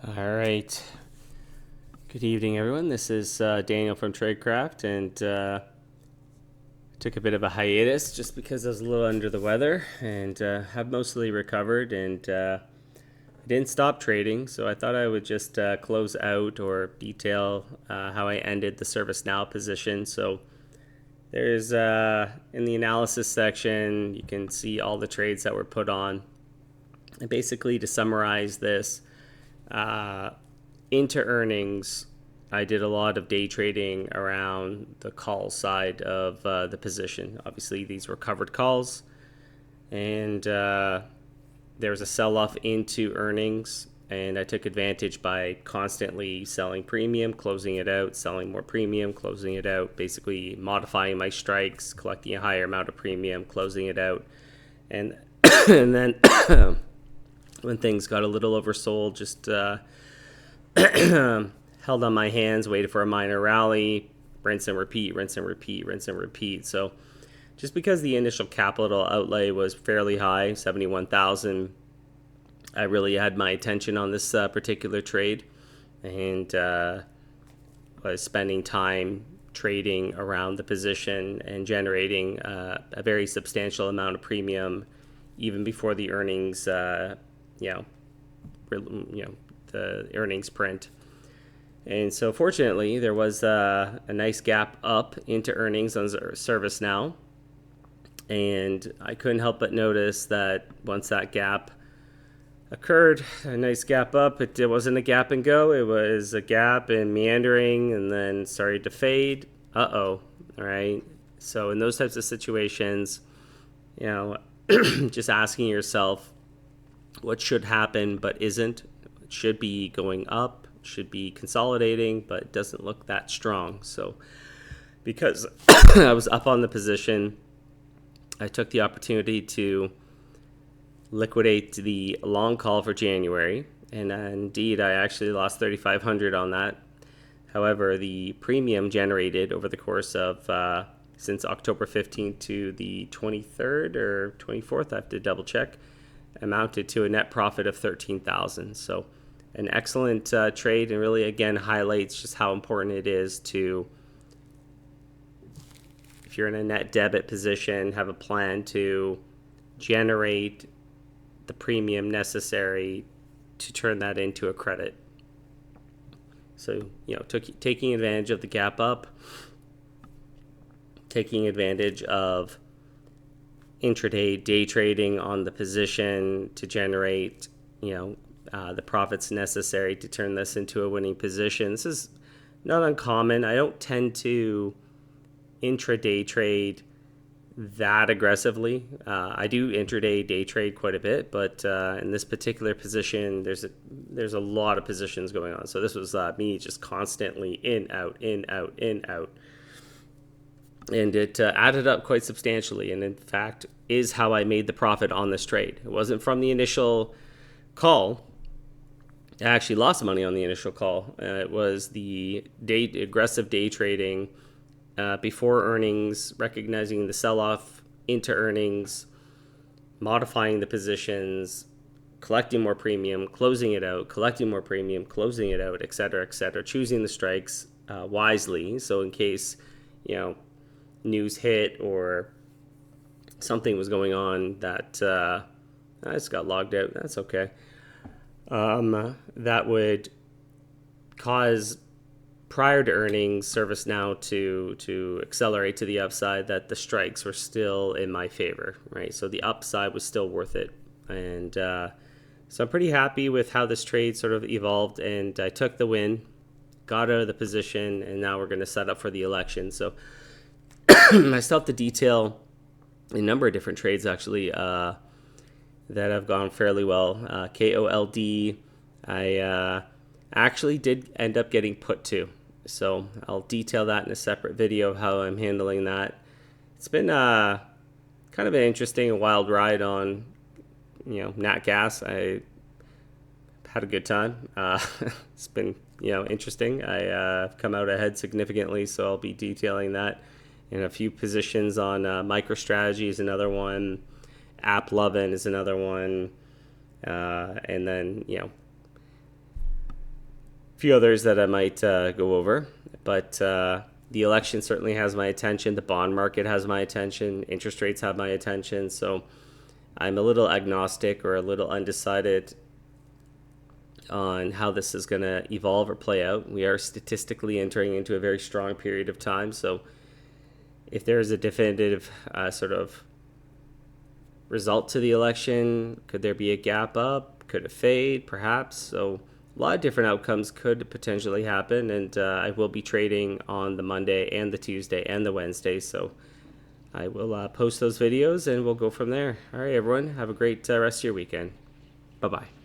All right. Good evening, everyone. This is Daniel from Tradecraft, and took a bit of a hiatus just because I was a little under the weather, and have mostly recovered. And I didn't stop trading, so I thought I would just close out or detail how I ended the ServiceNOW position. So there's in the analysis section, you can see all the trades that were put on. And basically, to summarize this, into earnings, I did a lot of day trading around the call side of the position. Obviously, these were covered calls, and there was a sell-off into earnings, and I took advantage by constantly selling premium, closing it out, selling more premium, closing it out, basically modifying my strikes, collecting a higher amount of premium, closing it out, and and then when things got a little oversold, just held on my hands, waited for a minor rally, rinse and repeat, rinse and repeat, rinse and repeat. So just because the initial capital outlay was fairly high, 71,000, I really had my attention on this particular trade, and was spending time trading around the position and generating a very substantial amount of premium even before the earnings, the earnings print. And so fortunately, there was a nice gap up into earnings on ServiceNOW. And I couldn't help but notice that once that gap occurred, a nice gap up, it wasn't a gap and go. It was a gap and meandering and then started to fade. All right. So in those types of situations, just asking yourself what should happen but isn't. It should be going up, should be consolidating, but it doesn't look that strong. So because I was up on the position, I took the opportunity to liquidate the long call for January, and indeed I actually lost 3,500 on that. However, the premium generated over the course of since October 15th to the 23rd or 24th, I have to double check, amounted to a net profit of 13,000. So an excellent trade, and really again highlights just how important it is to, if you're in a net debit position, have a plan to generate the premium necessary to turn that into a credit. So, taking advantage of the gap up, taking advantage of intraday day trading on the position to generate, the profits necessary to turn this into a winning position. This is not uncommon. I don't tend to intraday trade that aggressively. I do intraday day trade quite a bit, but in this particular position, there's a lot of positions going on. So this was me just constantly in, out, in, out, in, out. And it added up quite substantially, and in fact is how I made the profit on this trade. It wasn't from the initial call. I actually lost money on the initial call. It was the aggressive day trading before earnings, recognizing the sell-off into earnings, modifying the positions, collecting more premium, closing it out, collecting more premium, closing it out, et cetera, choosing the strikes wisely. So in case, news hit or something was going on that I just got logged out. That's okay. That would cause prior to earnings ServiceNOW to accelerate to the upside, that the strikes were still in my favor, right? So the upside was still worth it. And so I'm pretty happy with how this trade sort of evolved, and I took the win, got out of the position, and now we're going to set up for the election. So I still have to detail a number of different trades actually that have gone fairly well. KOLD, I actually did end up getting put to. So I'll detail that in a separate video of how I'm handling that. It's been kind of an interesting and wild ride on, nat gas. I had a good time. It's been, interesting. I've come out ahead significantly, so I'll be detailing that. And a few positions on MicroStrategy is another one. AppLovin is another one. And then, few others that I might go over, but the election certainly has my attention. The bond market has my attention. Interest rates have my attention. So I'm a little agnostic or a little undecided on how this is going to evolve or play out. We are statistically entering into a very strong period of time. So if there is a definitive sort of result to the election, could there be a gap up? Could it fade? Perhaps. So a lot of different outcomes could potentially happen. And I will be trading on the Monday and the Tuesday and the Wednesday. So I will post those videos and we'll go from there. All right, everyone. Have a great rest of your weekend. Bye-bye.